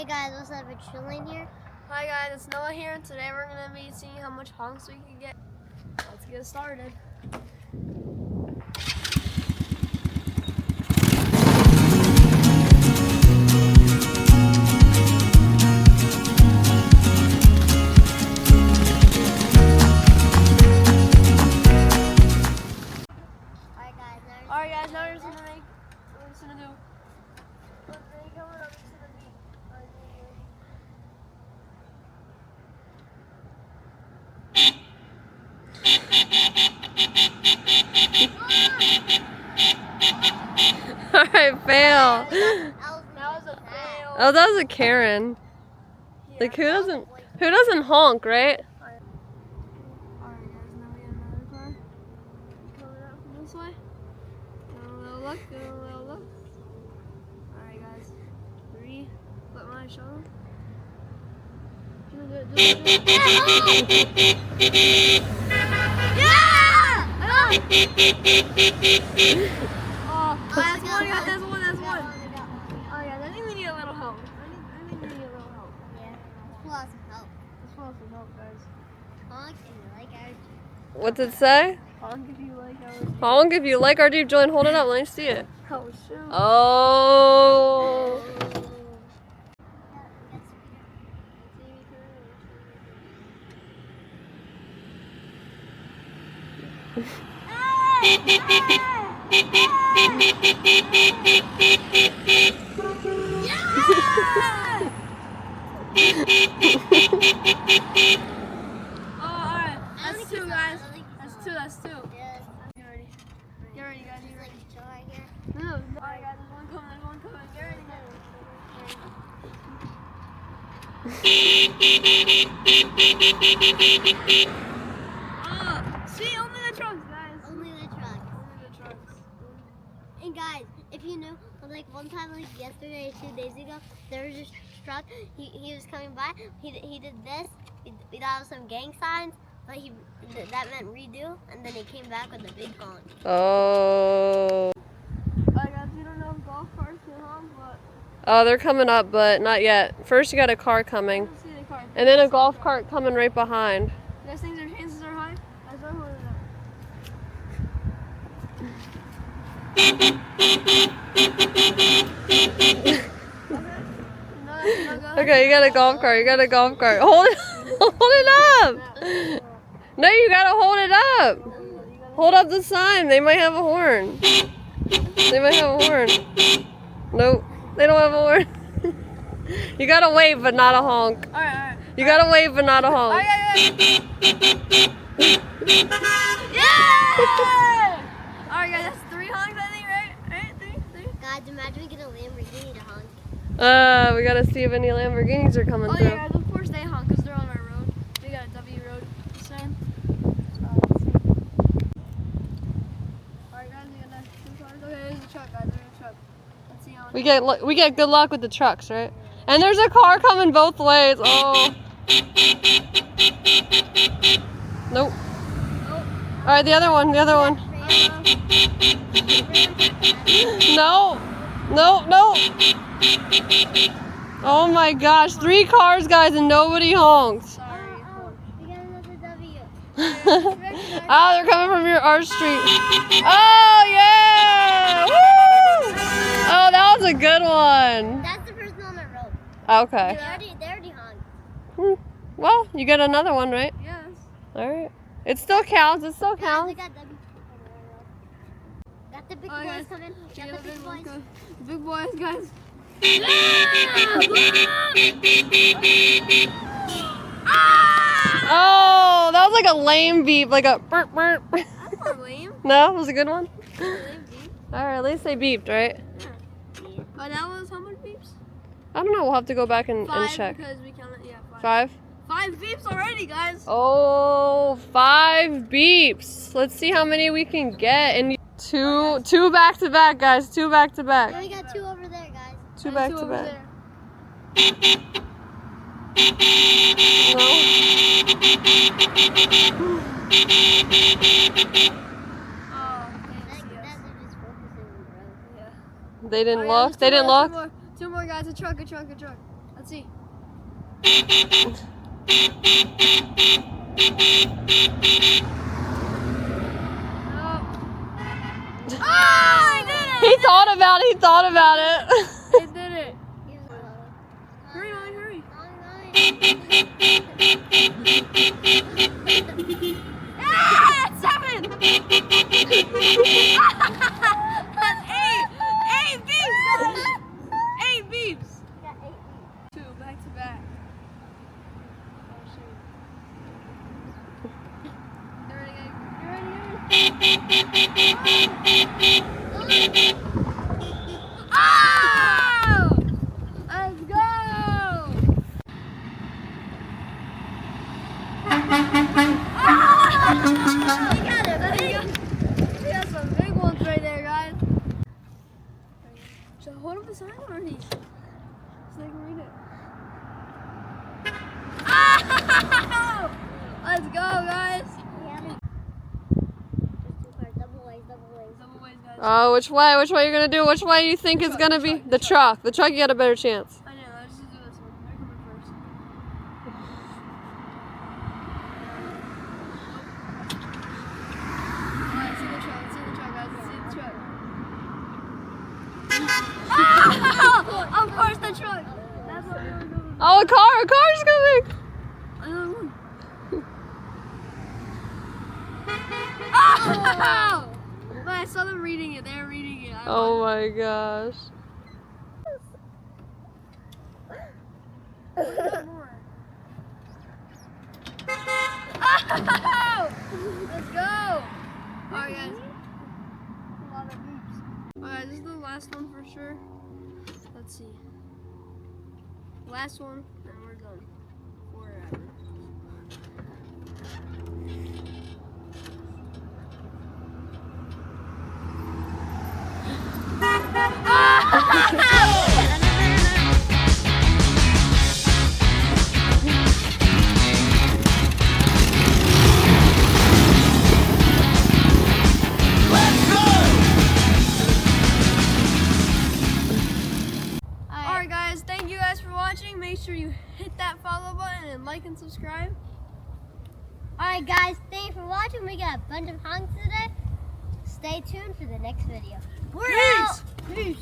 Hey guys, what's up? It's Chilling here. Hi guys, it's Noah here, and today we're going to be seeing how much honks we can get. Let's get started. Alright guys, now we're just going to make, we're just going to do, look, there you go, I'm just going to be, Alright, fail. that was a fail. Oh, that was a Karen. Yeah. Like who doesn't honk, right? Alright guys, now we have another car. Coming out from this way. Give a little look, give a little look. Alright guys, flip my shoulder. Do it. Yeah! Oh, that's one, guys, that's one. Oh yeah, I think we need a little help. I think we need a little help. Yeah, let's pull out some help. Let's pull out some help, guys. Honk if you like our Jeep. What's it say? Honk if you like our Jeep. Honk if you like our Jeep joint. Hold it up, let me see it. Oh, shoot. Oh. Alright. That's two, guys. That's two. Yeah. Get ready. Get ready, guys. Get ready. Chill right here. No. Alright, guys. There's one coming. Get ready, see, only the trucks, guys. Only the trucks. Only the trucks. And guys, if you know, like one time, like yesterday, 2 days ago, there was this truck. He was coming by. He did this. He thought it was some gang signs, but that meant redo. And then he came back with a big honk. Oh. Alright, guys. We don't know if golf carts can honk, but Oh, they're coming up, but not yet. First you got a car coming. let's see the car. And then a golf cart coming right behind. You guys think their chances are high? I start holding it up. Okay, you got a golf cart. Hold it, hold it up. No, you gotta hold it up. Hold up the sign. They might have a horn. Nope, they don't have a horn. You gotta wave, but not a honk. Alright. You gotta wave, but not a honk. Yeah! Alright, guys, that's 3 honks, I think, right? Right? Three? Guys, imagine we get a Lamborghini to honk. We gotta see if any Lamborghinis are coming Oh, through. yeah, guys, of course they honk because they're on our road. We got a W road sign. Alright, guys, we got 2 cars. Okay, there's a truck, guys. There's a truck. Let's see how much. We get good luck with the trucks, right? And there's a car coming both ways. Oh. Nope. All right, the other one. No. Oh my gosh, 3 cars, guys, and nobody honks. Sorry. We got another W. Oh, they're coming from our street. Oh yeah! Woo! Oh, that was a good one. That's the person on the road. Okay. They already honked. Well, you get another one, right? Yes. All right. It still counts. Guys, we got them. Got the big boys guys. coming. Yeah, Got the big boys. Big boys, guys. Oh, that was like a lame beep, like a burp burp. That's not lame. No, it was a good one. Lame beep. All right, at least they beeped, right? Oh, that was how much beeps? I don't know. We'll have to go back and 5 check. because we counted, yeah, 5? 5 beeps already, guys. Oh, 5 beeps. Let's see how many we can get. And two back to back, guys. 2 back to back. We got 2 over there, guys. 2 back to over back. there. No. Oh, They didn't Oh, yeah, look? there's They didn't look? Two more, guys. A truck. Let's see. Oh, I did it! He thought about it. He thought about it. I did it. Hurry, Molly, hurry. Ah, 7! That's 8! 8 beeps! 8 beeps! Got 8 2 back to back. Oh, shoot. You ready, guys? Oh! Let's go! We got it, buddy. We got some big ones right there, guys. So hold up the sign already, so they can read it. Oh! Let's go, guys. double ways. Double ways, guys. Oh, which way? Which way you're gonna do? Which way you think is gonna be? The truck. The truck. You got a better chance. I know. Let's just do this one. They're coming first. Alright, see the truck. Let's see the truck, guys. Let's see the truck. Oh! Of course, the truck. That's what we were doing. Oh, a car! A car's coming! Another one. Oh! But I saw them reading it. They were reading it. Oh my gosh. More. Oh! Let's go! Alright, guys. A lot of boops. Alright, this is the last one for sure. Let's see. Last one, and we're done. Forever. Alright guys, thank you guys for watching. Make sure you hit that follow button and like and subscribe. Alright guys, thank you for watching. We got a bunch of honks today. Stay tuned for the next video. We're out. Peace.